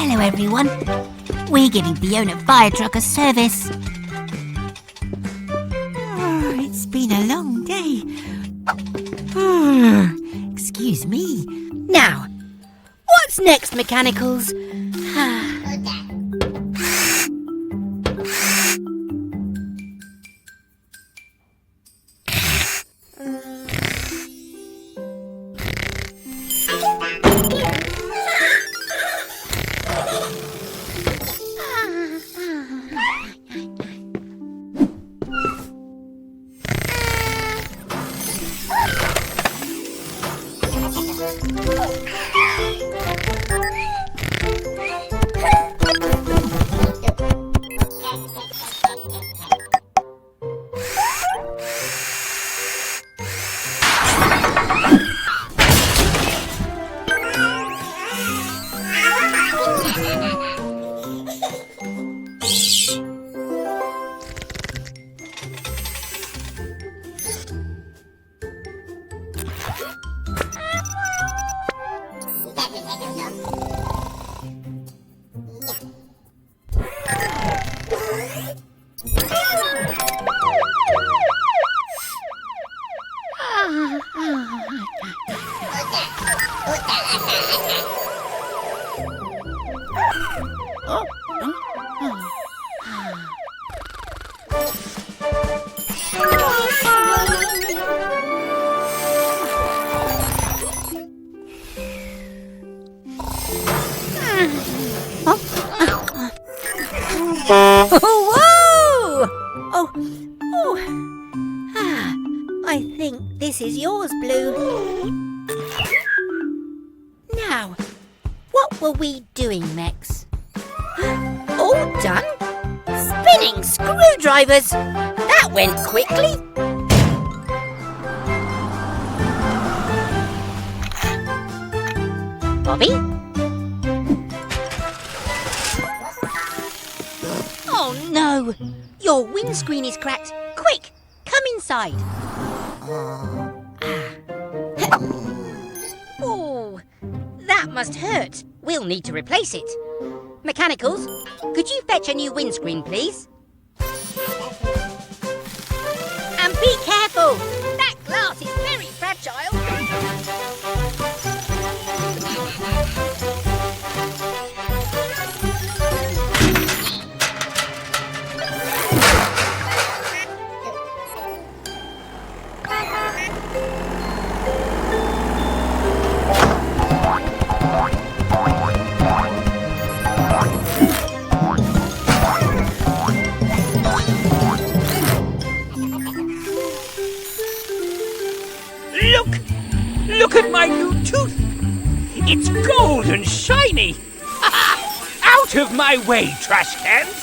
Hello, everyone. We're giving Fiona fire truck a service. It's been a long day. Excuse me. Now, what's next, Mechanicals? I think this is yours, Blue. Now, what were we doing, Mex? All done? Spinning screwdrivers! That went quickly. Bobby? Oh no! Your windscreen is cracked. Quick, come inside. Oh, that must hurt. We'll need to replace it. Mechanicals, could you fetch a new windscreen, please? And be careful! That glass is very fragile. Look at my new tooth! It's gold and shiny! Out of my way, trash cans!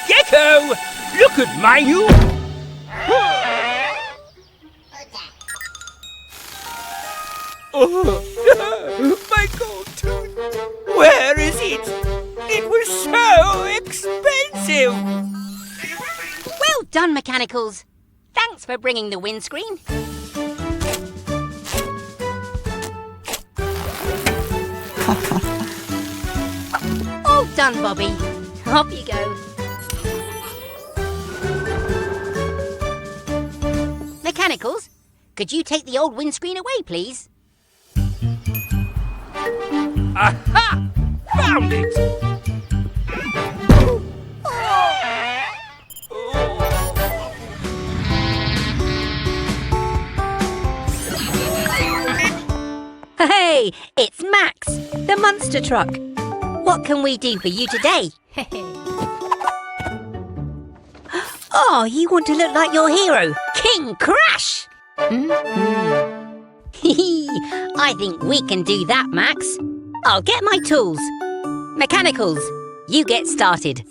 Gecko, look at my new... Oh, my gold tooth! Where is it? It was so expensive! Well done, Mechanicals. Thanks for bringing the windscreen. All done, Bobby. Off you go. Mechanicals, could you take the old windscreen away, please? Aha! Found it! Hey, it's Max, the monster truck. What can we do for you today? Oh, you want to look like your hero, King Crash! I think we can do that, Max. I'll get my tools. Mechanicals, you get started.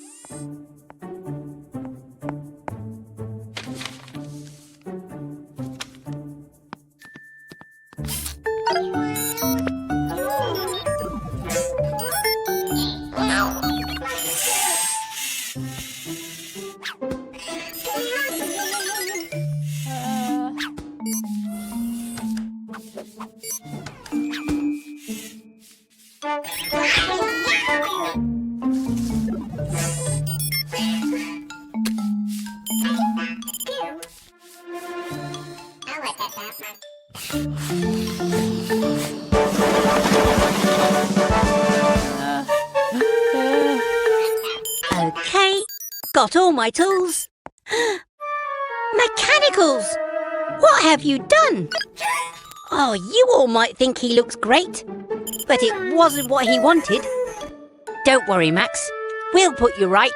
forgot all my tools. Mechanicals! What have you done? Oh, you all might think he looks great, but it wasn't what he wanted. Don't worry, Max. We'll put you right.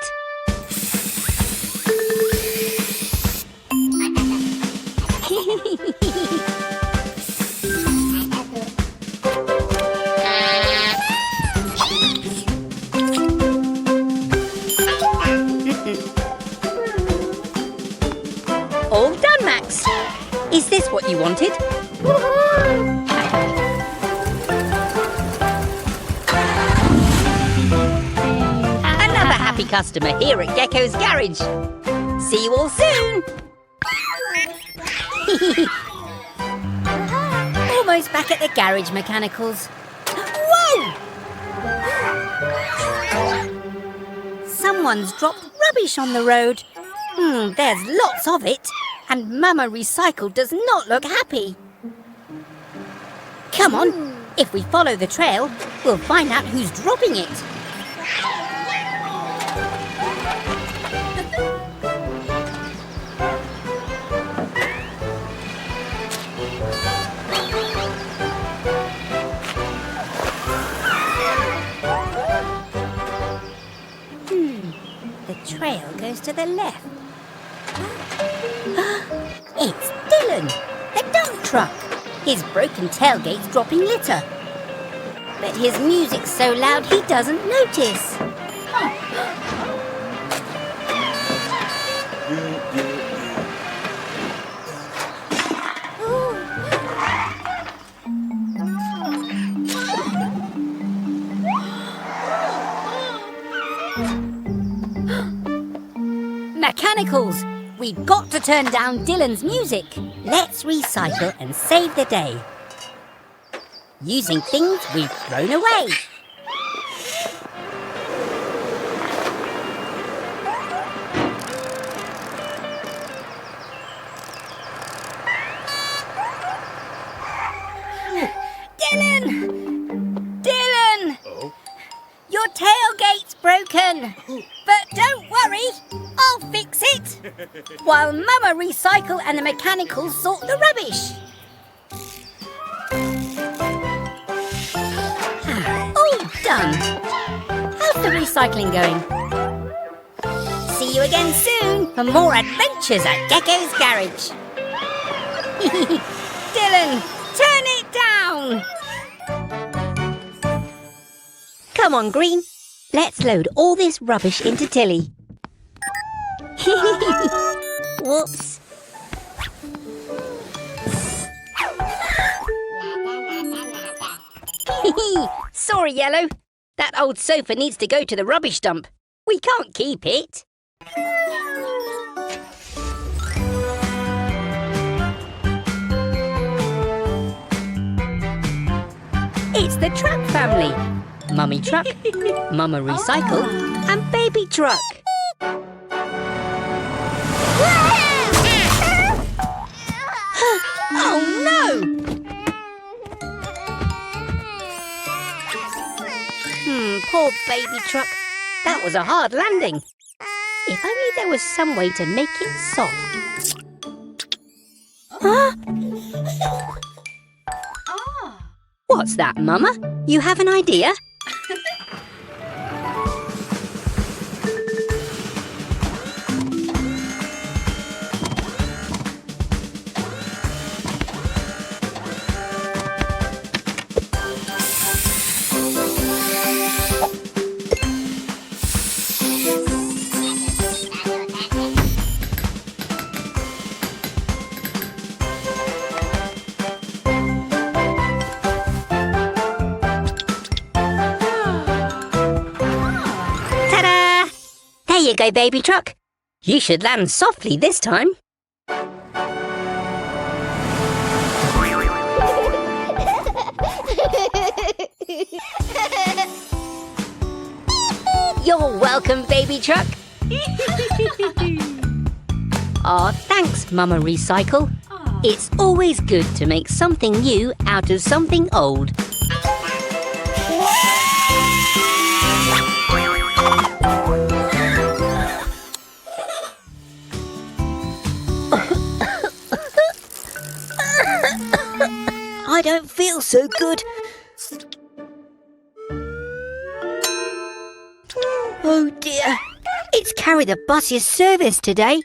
All done, Max. Is this what you wanted? Another happy customer here at Gecko's garage. See you all soon. Almost back at the garage, Mechanicals. Whoa! Someone's dropped rubbish on the road. There's lots of it, and Mama Recycle does not look happy. Come on, if we follow the trail, we'll find out who's dropping it. The trail goes to the left. It's Dylan, the dump truck. His broken tailgate's dropping litter. But his music's so loud he doesn't notice. Mechanicals! We've got to turn down Dylan's music. Let's recycle and save the day. Using things we've thrown away. Dylan! Dylan! Oh? Your tailgate's broken. But don't worry, I'll fix it. While Mama Recycle and the Mechanicals sort the rubbish. All done. How's the recycling going? See you again soon for more adventures at Gecko's garage. Dylan, turn it down. Come on, Green. Let's load all this rubbish into Tilly. Whoops. Sorry, Yellow. That old sofa needs to go to the rubbish dump. We can't keep it. It's the Truck family. Mummy Truck, Mama Recycle, and Baby Truck. Oh no! Poor Baby Truck. That was a hard landing. If only there was some way to make it soft. Huh? What's that, Mama? You have an idea? There you go, Baby Truck. You should land softly this time. You're welcome, Baby Truck. Aw, thanks, Mama Recycle. It's always good to make something new out of something old. so good. Oh dear, it's carried a busiest service today.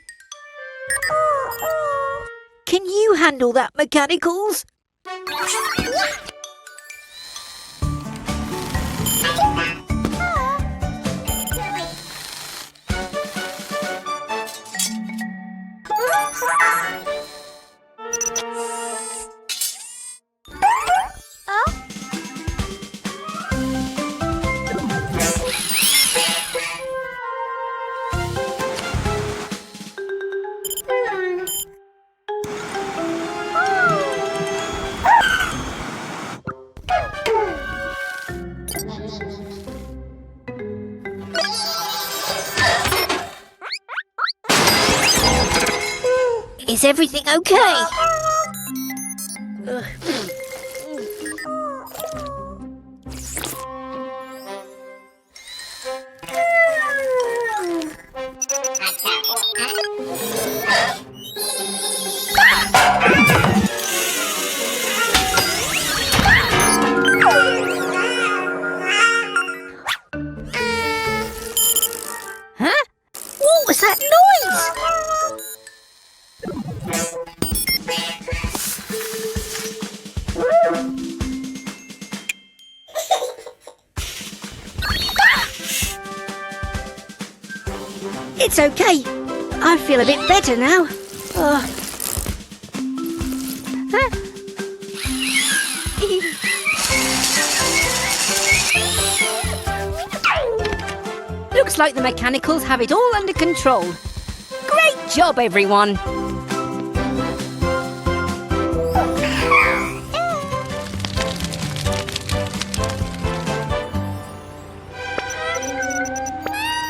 Can you handle that, Mechanicals? Is everything okay? Huh? What was that noise? It's okay. I feel a bit better now. Huh? Looks like the Mechanicals have it all under control. Great job, everyone.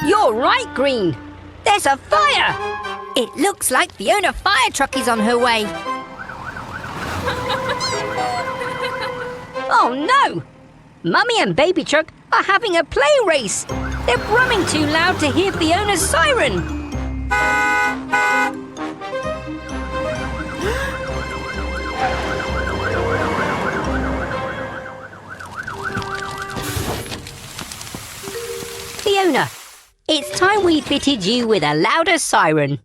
You're right, Green. There's a fire! It looks like Fiona fire truck is on her way. Oh no! Mummy and Baby Truck are having a play race. They're brumming too loud to hear Fiona's siren. Fiona, it's time we fitted you with a louder siren.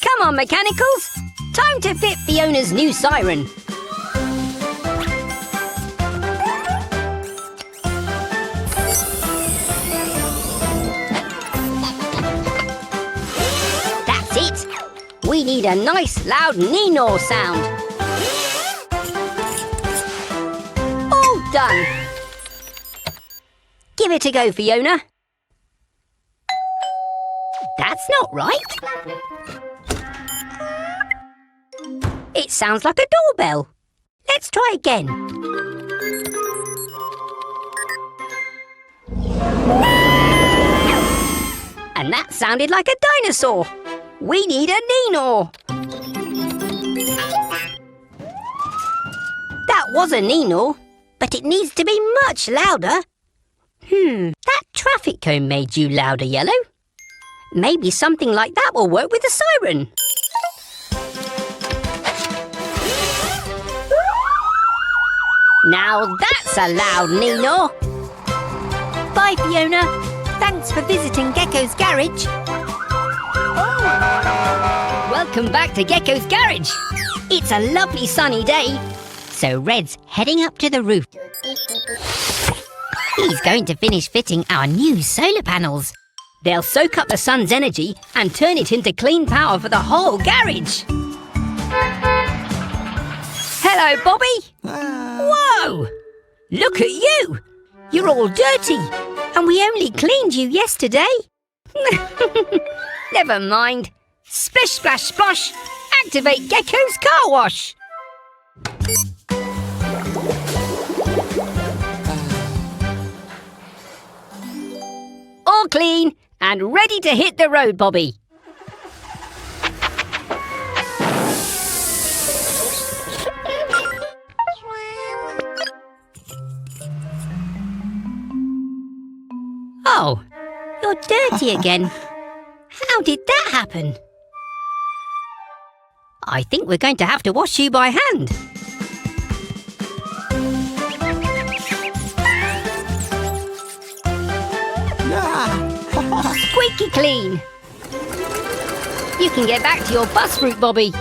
Come on, Mechanicals! Time to fit Fiona's new siren. That's it! We need a nice loud Nino sound. All done. Give it a go, Fiona. That's not right. It sounds like a doorbell. Let's try again. And that sounded like a dinosaur. We need a Nino. That was a Nino, but it needs to be much louder. That traffic cone made you louder, Yellow. Maybe something like that will work with the siren. Now that's a loud Nino. Bye, Fiona. Thanks for visiting Gecko's garage. Welcome back to Gecko's garage. It's a lovely sunny day, so Red's heading up to the roof. He's going to finish fitting our new solar panels. They'll soak up the sun's energy and turn it into clean power for the whole garage. Hello, Bobby. Whoa! Look at you! You're all dirty, and we only cleaned you yesterday. Never mind. Splish, splash, splosh. Activate Gecko's car wash. All clean and ready to hit the road, Bobby. Oh, you're dirty again. How did that happen? I think we're going to have to wash you by hand. Squeaky clean. You can get back to your bus route, Bobby.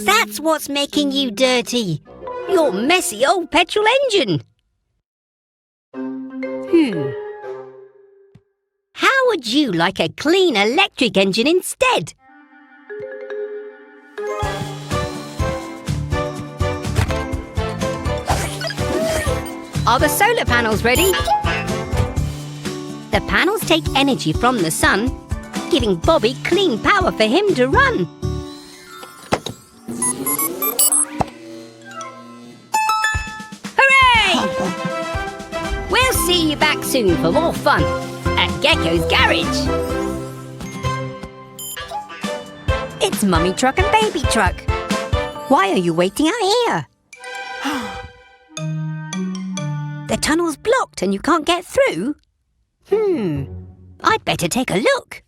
That's what's making you dirty. Your messy old petrol engine. How would you like a clean electric engine instead? Are the solar panels ready? The panels take energy from the sun, giving Bobby clean power for him to run. Hooray! We'll see you back soon for more fun at Gecko's Garage. It's Mummy Truck and Baby Truck. Why are you waiting out here? The tunnel's blocked and you can't get through? I'd better take a look.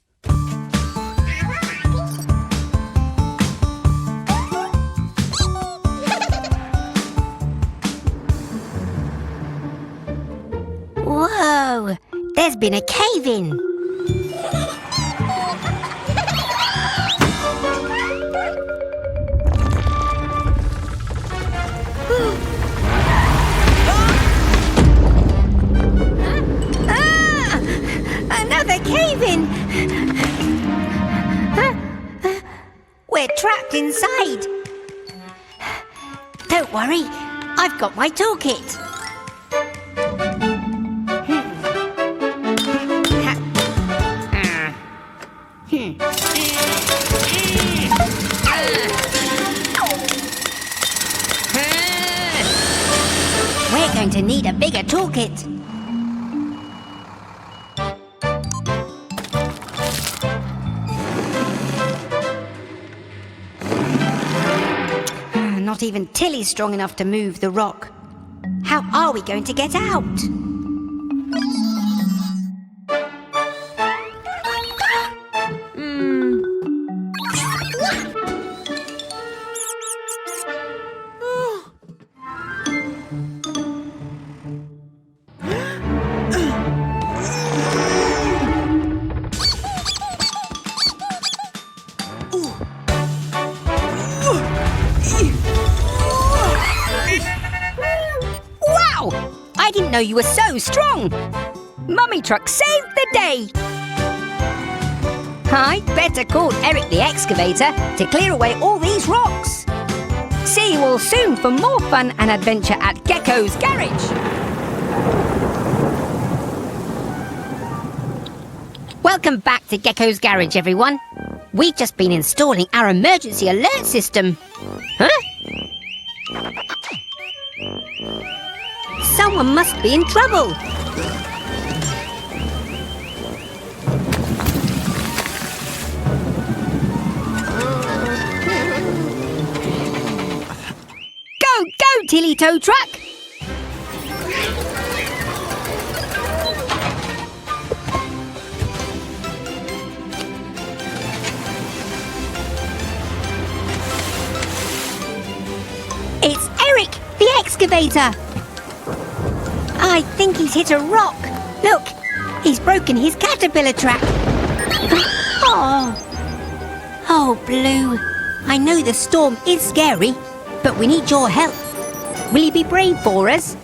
Whoa! There's been a cave-in. Another cave-in! We're trapped inside. Don't worry, I've got my toolkit. We're going to need a bigger toolkit. Not even Tilly's strong enough to move the rock. How are we going to get out? I didn't know you were so strong! Mummy Truck saved the day! I'd better call Eric the Excavator to clear away all these rocks. See you all soon for more fun and adventure at Gecko's Garage. Welcome back to Gecko's Garage, everyone. We've just been installing our emergency alert system. Huh? Someone must be in trouble. Go, go, Tilly Tow Truck! It's Eric, the Excavator! I think he's hit a rock. Look, he's broken his caterpillar trap. Oh, Blue. I know the storm is scary, but we need your help. Will you be brave for us?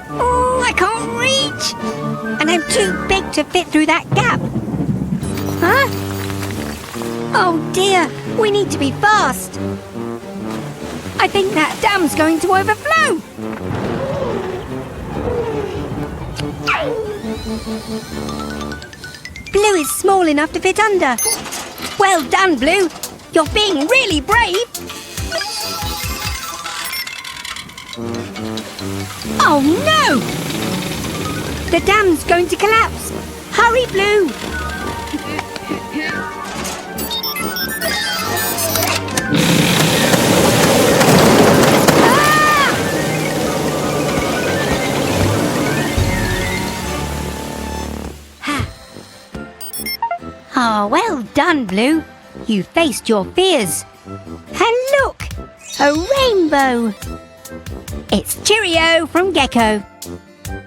Oh, I can't reach. And I'm too big to fit through that gap. Huh? Oh dear, we need to be fast. I think that dam's going to overflow. Blue is small enough to fit under. Well done, Blue. You're being really brave. Oh no! The dam's going to collapse. Hurry, Blue. done, Blue. You faced your fears. And look, a rainbow. It's Cheerio from Gecko.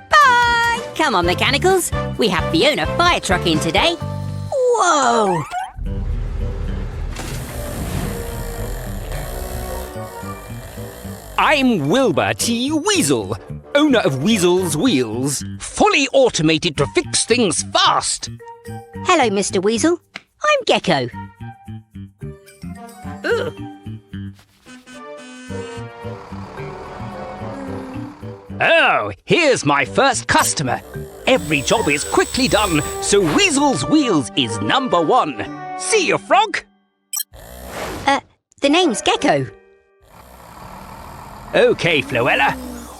Bye! Come on, Mechanicals. We have Fiona fire truck in today. Whoa! I'm Wilbur T. Weasel, owner of Weasel's Wheels, fully automated to fix things fast. Hello, Mr. Weasel. I'm Gecko. Oh, here's my first customer. Every job is quickly done, so Weasel's Wheels is #1. See you, Frog? The name's Gecko. OK, Floella.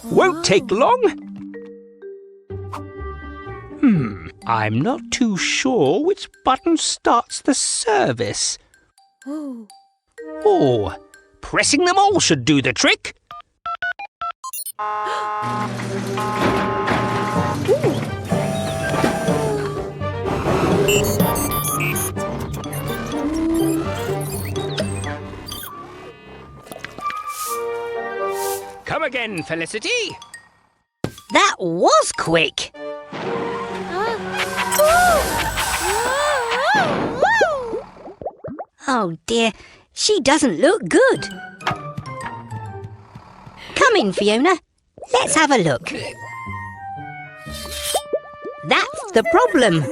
Won't take long. I'm not too sure which button starts the service. Oh, pressing them all should do the trick. Come again, Felicity. That was quick. Oh dear, she doesn't look good. Come in, Fiona. Let's have a look. That's the problem.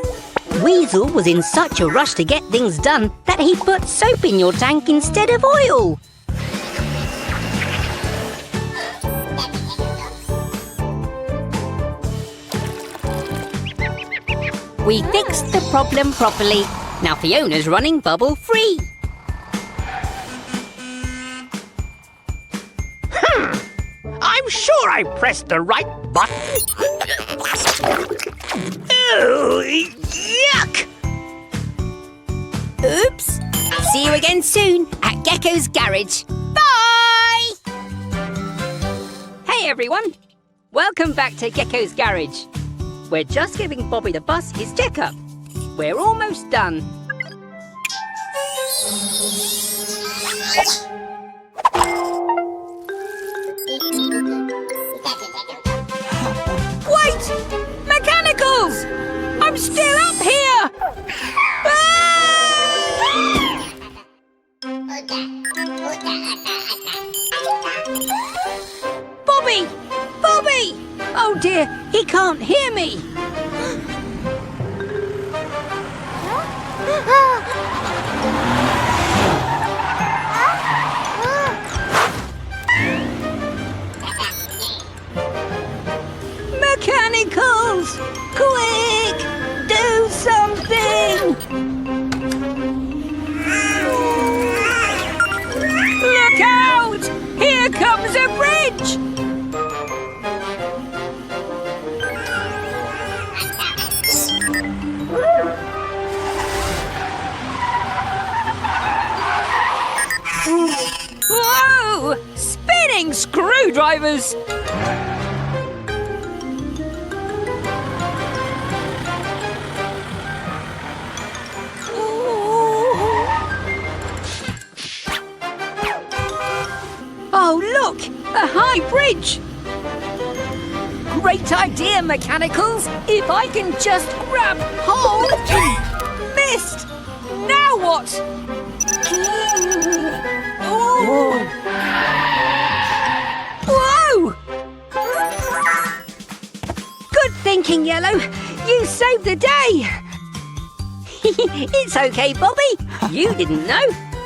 Weasel was in such a rush to get things done that he put soap in your tank instead of oil. We fixed the problem properly. Now Fiona's running bubble-free. I'm sure I pressed the right button. Oh, yuck! Oops! See you again soon at Gecko's garage. Bye! Hey everyone! Welcome back to Gecko's garage. We're just giving Bobby the bus his checkup. We're almost done. Wait! Mechanicals! I'm still up here! Bobby! Bobby! Oh dear, he can't hear me! Mechanicals! Quick! Do something! Look out! Here comes a bridge! Whoa! Spinning screwdrivers! Oh, look! A high bridge! Great idea, Mechanicals! If I can just grab hold... Missed! Now what? Whoa! Good thinking, Yellow. You saved the day. It's okay, Bobby. You didn't know,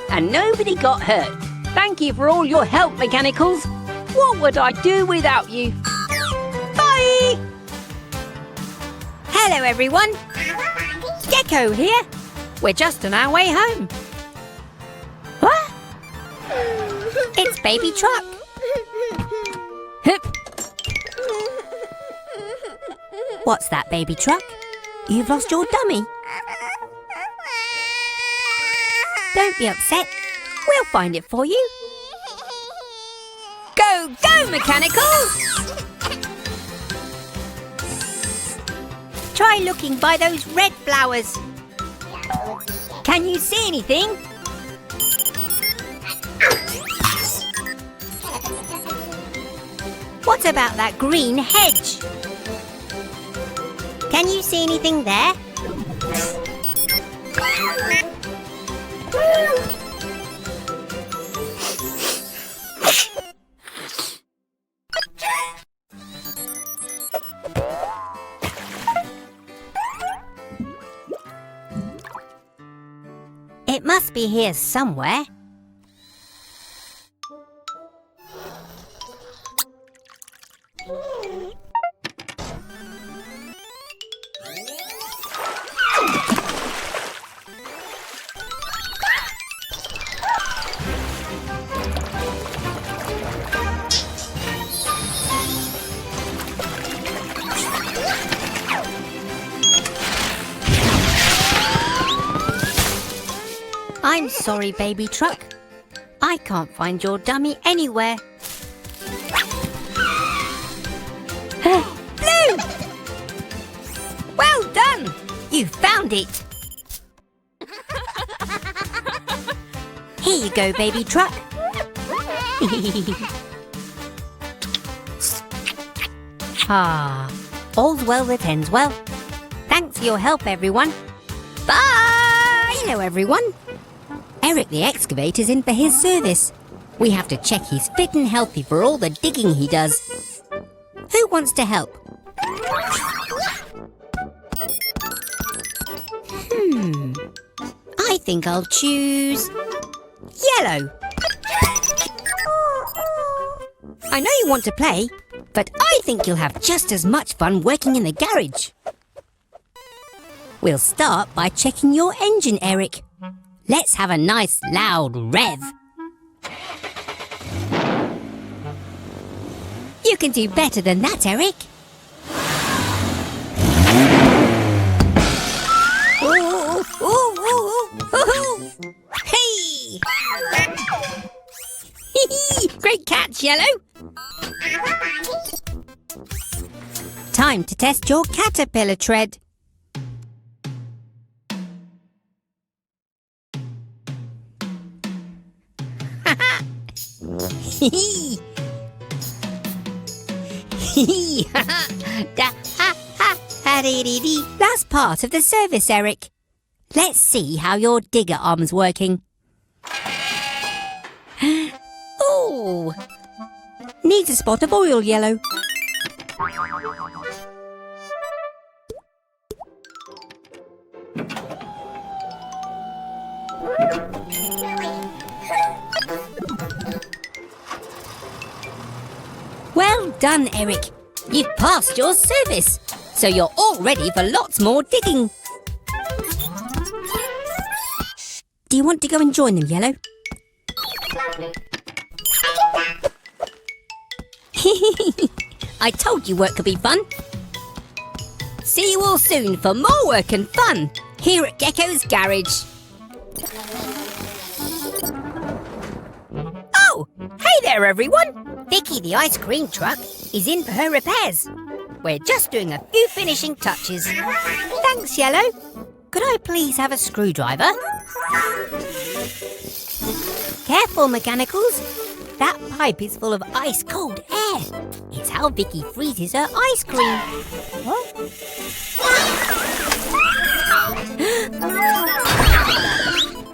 and nobody got hurt. Thank you for all your help, Mechanicals. What would I do without you? Bye! Hello, everyone. Gecko here. We're just on our way home. What? It's Baby Truck. Hup. What's that, Baby Truck? You've lost your dummy. Don't be upset. We'll find it for you. Go, go, Mechanicals! Try looking by those red flowers. Can you see anything? What about that green hedge? Can you see anything there? It must be here somewhere. I'm sorry, baby truck. I can't find your dummy anywhere. Blue! Well done! You found it! Here you go, baby truck. All's well that ends well. Thanks for your help, everyone. Bye! Hello, everyone. Eric the excavator's in for his service. We have to check he's fit and healthy for all the digging he does. Who wants to help? I think I'll choose yellow. I know you want to play, but I think you'll have just as much fun working in the garage. We'll start by checking your engine, Eric. Let's have a nice loud rev. You can do better than that, Eric. Ooh, ooh, ooh, ooh, ooh. Hey! Great catch, Yellow. Time to test your caterpillar tread. That's part of the service, Eric. Let's see how your digger arm's working. Oh! Needs a spot of oil, Yellow. Well done, Eric. You've passed your service, so you're all ready for lots more digging. Do you want to go and join them, Yellow? I told you work could be fun. See you all soon for more work and fun here at Gecko's Garage. Oh, hey there, everyone. Vicky, the ice cream truck, is in for her repairs. We're just doing a few finishing touches. Thanks, Yellow. Could I please have a screwdriver? Careful, mechanicals. That pipe is full of ice-cold air. It's how Vicky freezes her ice cream. What?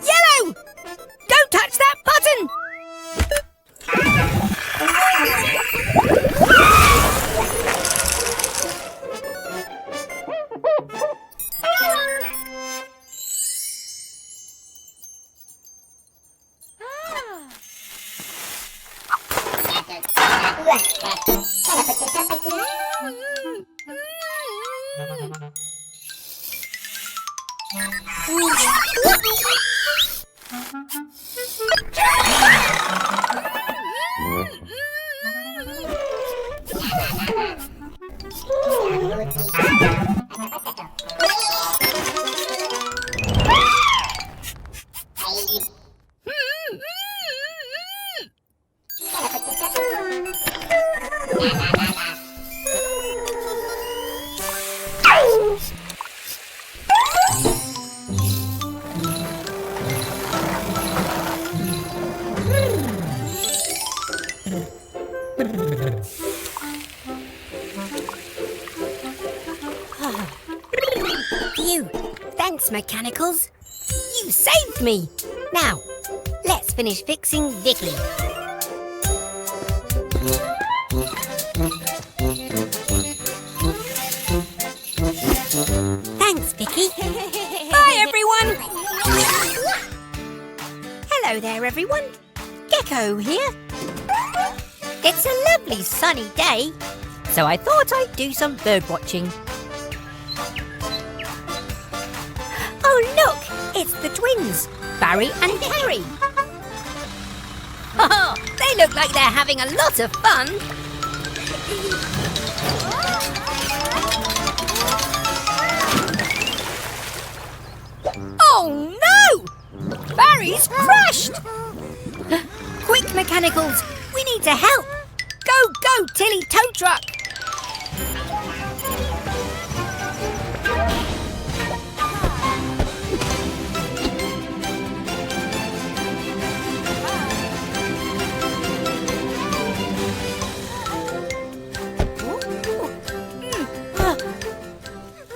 Yellow! Don't touch that button! Thanks, Mechanicals. You saved me. Now, let's finish fixing Vicky. Thanks, Vicky. Bye, everyone. Hello there, everyone. Gecko here. It's a lovely sunny day, so I thought I'd do some bird watching. Oh, look! It's the twins, Barry and Carrie. Oh, they look like they're having a lot of fun. Oh, no! Barry's crashed! Quick, Mechanicals! We need to help! Go, go, Tilly tow truck!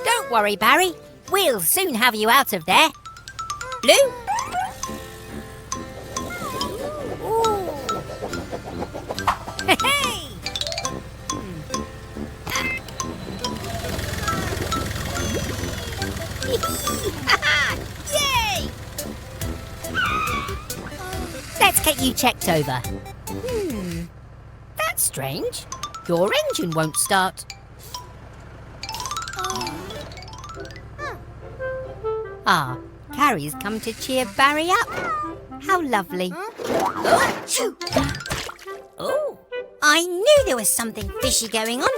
Don't worry, Barry. We'll soon have you out of there. Blue? Hey! Yay! Let's get you checked over. That's strange. Your engine won't start. Ah, Carrie's come to cheer Barry up. How lovely. Oh, I knew there was something fishy going on.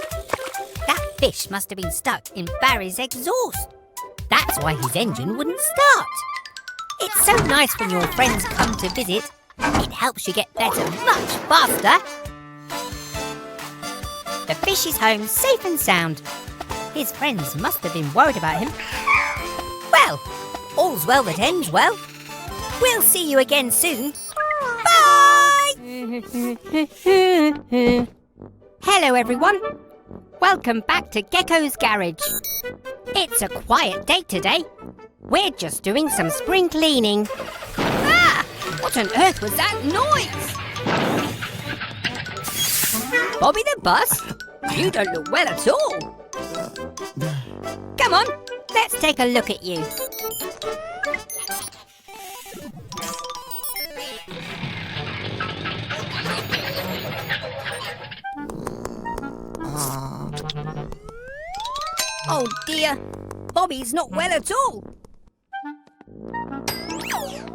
That fish must have been stuck in Barry's exhaust. That's why his engine wouldn't start. It's so nice when your friends come to visit. It helps you get better much faster. The fish is home safe and sound. His friends must have been worried about him. Well, all's well that ends well. We'll see you again soon. Bye! Hello, everyone. Welcome back to Gecko's Garage. It's a quiet day today. We're just doing some spring cleaning. Ah! What on earth was that noise? Bobby the bus? You don't look well at all. Come on, let's take a look at you. Oh dear, Bobby's not well at all.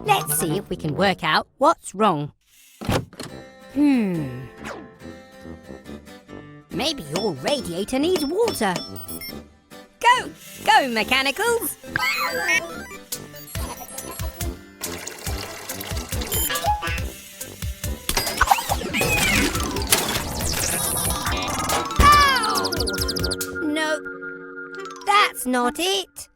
Let's see if we can work out what's wrong. Maybe your radiator needs water. Go, go, Mechanicals! Ow! No, that's not it.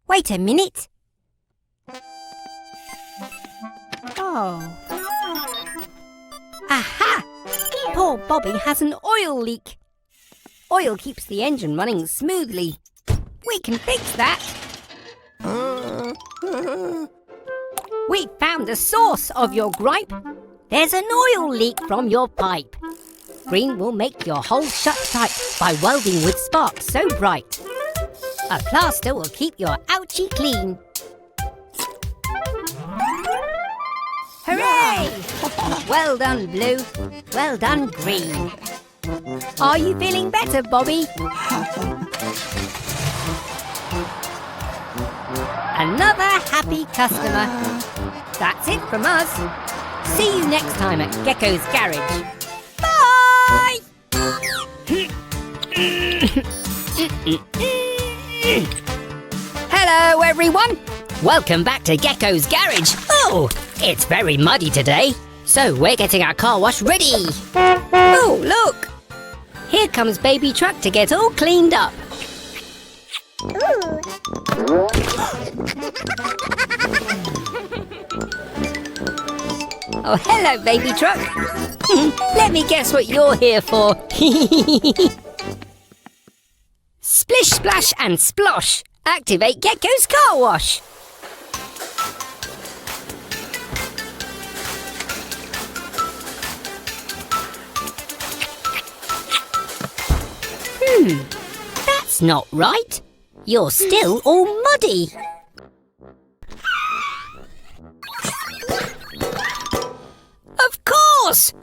Wait a minute. Oh. Aha! Poor Bobby has an oil leak. Oil keeps the engine running smoothly. We can fix that. We found the source of your gripe. There's an oil leak from your pipe. Green will make your hole shut tight by welding with sparks so bright. A plaster will keep your ouchie clean. Hooray! Well done, Blue. Well done, Green. Are you feeling better, Bobby? Another happy customer. That's it from us. See you next time at Gecko's Garage. Bye! Hello, everyone. Welcome back to Gecko's Garage. Oh, it's very muddy today, so we're getting our car wash ready. Oh, look. Here comes Baby Truck to get all cleaned up. Oh, hello, Baby Truck. Let me guess what you're here for. Splish, splash and splosh. Activate Gecko's car wash. That's not right. You're still all muddy. Of course!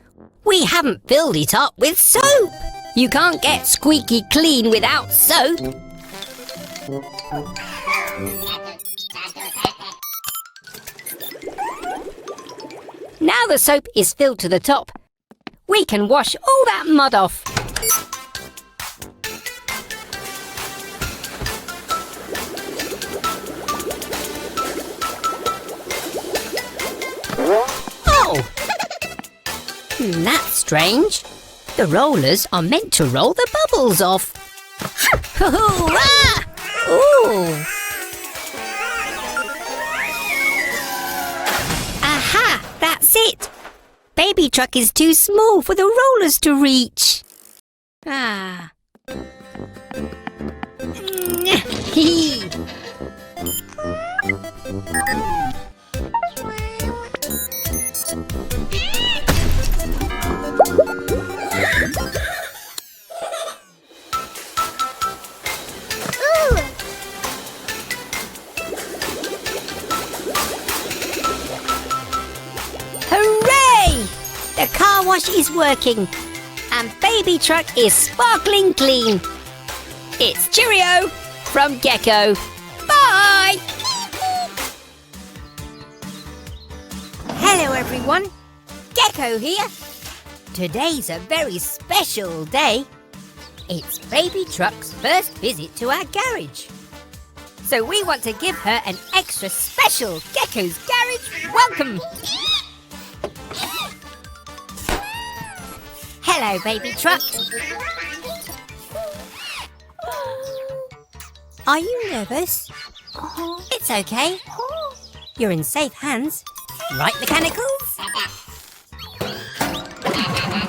We haven't filled it up with soap. You can't get squeaky clean without soap. Now the soap is filled to the top, we can wash all that mud off. Oh! That's strange. The rollers are meant to roll the bubbles off. Ah! Ooh! Aha! That's it! Baby truck is too small for the rollers to reach. Ah. Hee. Hooray! The car wash is working and baby truck is sparkling clean. It's cheerio from Gecko. Bye! Hello everyone, Gecko here. Today's a very special day. It's baby truck's first visit to our garage. So we want to give her an extra special Gecko's Garage welcome. Hello, baby truck. Are you nervous? It's okay. You're in safe hands. Right, mechanicals?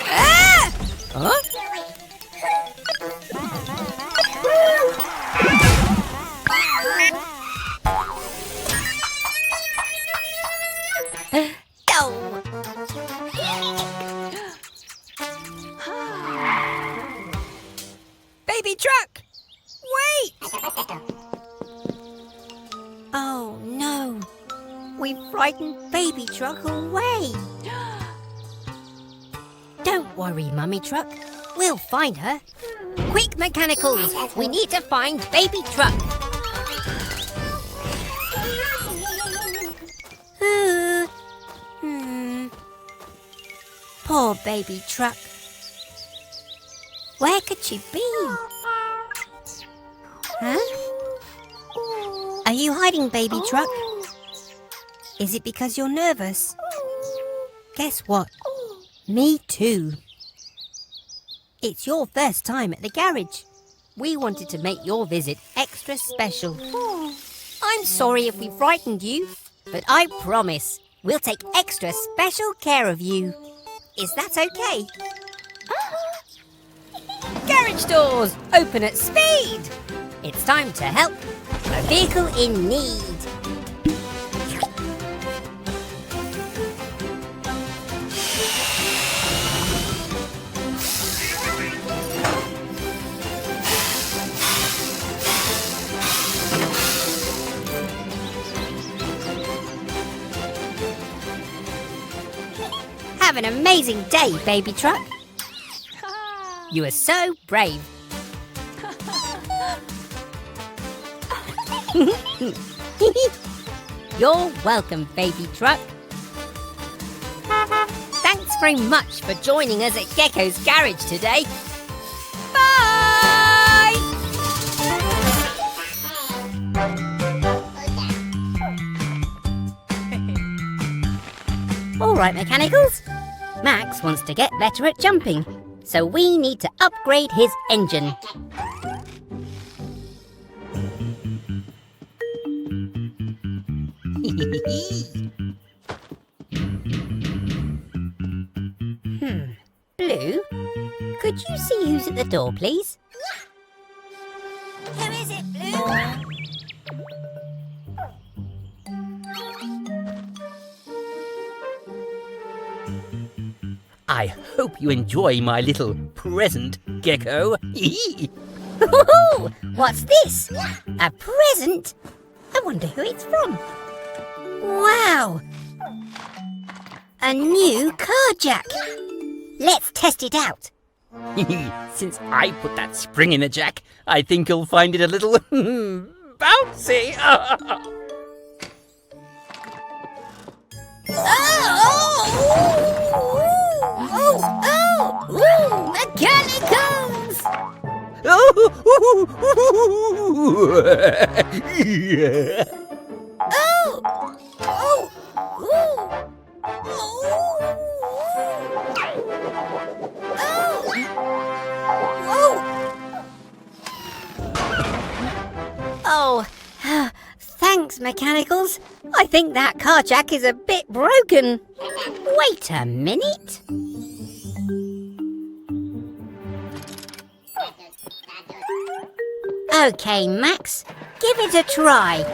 Ah! Huh? Oh. Baby truck! Wait! Oh no! We've frightened baby truck away! Don't worry, mummy truck. We'll find her. Quick, mechanicals! We need to find baby truck. Poor baby truck. Where could she be? Huh? Are you hiding, baby truck? Is it because you're nervous? Guess what? Me too. It's your first time at the garage. We wanted to make your visit extra special. I'm sorry if we frightened you, but I promise we'll take extra special care of you. Is that okay? Garage doors open at speed. It's time to help a vehicle in need. Have an amazing day, baby truck. You are so brave. You're welcome, baby truck. Thanks very much for joining us at Gecko's Garage today. Bye! All right, mechanicals. Max wants to get better at jumping, so we need to upgrade his engine. Could you see who's at the door, please? Who is it, Blue? I hope you enjoy my little present, Gecko. Ooh, what's this? A present? I wonder who it's from. Wow! A new car jack. Let's test it out. Since I put that spring in the jack, I think you'll find it a little bouncy. Mechanicals! Thanks, Mechanicals. I think that car jack is a bit broken. Wait a minute. Okay, Max, give it a try.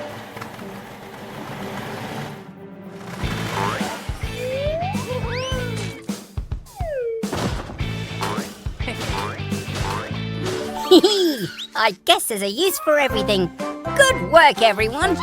I guess there's a use for everything. Good work, everyone.